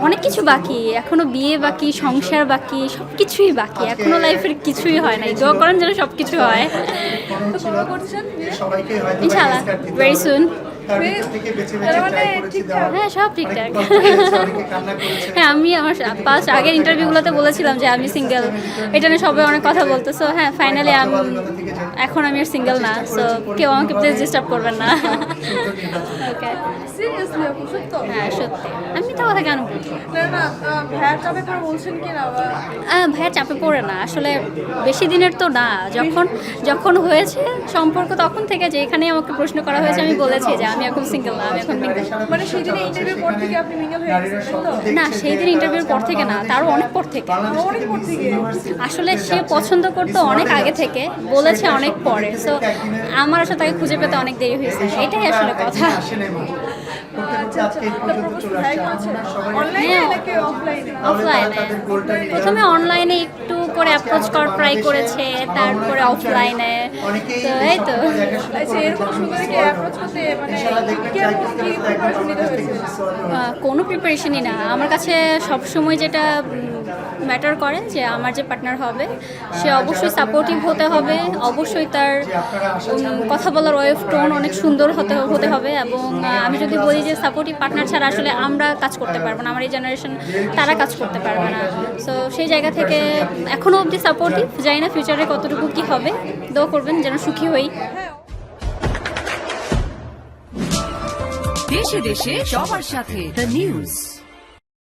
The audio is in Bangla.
অনেক কিছু বাকি, এখনো বিয়ে বাকি, সংসার বাকি, সব কিছুই বাকি, এখনো লাইফের কিছুই হয় নাই। দোয়া করেন যেন সব কিছু হয়। ইনশাআল্লাহ ভেরি সুন। হ্যাঁ সব ঠিকঠাক। হ্যাঁ আমি আমার পাস্ট আগের ইন্টারভিউগুলোতে বলেছিলাম যে আমি সিঙ্গেল, এটা নিয়ে সবাই অনেক কথা বলতো। সো হ্যাঁ ফাইনালি এখন আমি আর সিঙ্গেল না। সো কেউ আমাকে প্লিজ ডিস্টার্ব করবেন না। ওকে সিরিয়াসলি আপু সত্য? হ্যাঁ সত্যি, আমি তো কথা কেন বলবো? না ভাইয়ার চাপে পড়ে বলছেন কি না বা ভাইয়া চাপে পড়ে না আসলে, বেশি দিনের তো না। যখন যখন হয়েছে সম্পর্ক তখন থেকে যেখানেই আমাকে প্রশ্ন করা হয়েছে আমি বলেছি যে আমি এখন সিঙ্গেল না, আমি এখন মিঙ্গেল। মানে সেই দিনে ইন্টারভিউর পর থেকে আপনি মিঙ্গেল হয়ে গেছেন তাই তো? না সেই দিন ইন্টারভিউর পর থেকে না, তারও অনেক পর থেকে। অনেক পর থেকে? আসলে সে পছন্দ করতো অনেক আগে থেকে, বলেছে অনেক পরে। সো আমার আসলে তাকে খুঁজে পেতে অনেক দেরি হয়েছে, এটাই আসলে কথা। অনলাইনে নাকি অফলাইনে? অফলাইনে, প্রথমে অনলাইনে একটু করে অ্যাপ্রোচ করার ট্রাই করেছে, তারপরে অফলাইনে। তো এই তো। আচ্ছা এরকম সুন্দর কি অ্যাপ্রোচ করতে মানে কেমন কি প্রিপারেশন নিতে হয়েছে? কোনো প্রিপারেশনই না, আমার কাছে সবসময় যেটা ম্যাটার করে যে আমার যে পার্টনার হবে সে অবশ্যই সাপোর্টিভ হতে হবে, অবশ্যই তার কথা বলার ওয়েভ টোন অনেক সুন্দর হতে হবে। এবং আমি যদি বলি যে সাপোর্টিভ পার্টনার ছাড়া আসলে আমরা কাজ করতে পারবো না, আমার এই জেনারেশন তারা কাজ করতে পারবে না। সো সেই জায়গা থেকে এখনও অবধি সাপোর্টিভ, জানি না ফিউচারে কতটুকু কী হবে। দোয়া করবেন যেন সুখী হই। দেশে দেশে সবার সাথে দ্য নিউজ।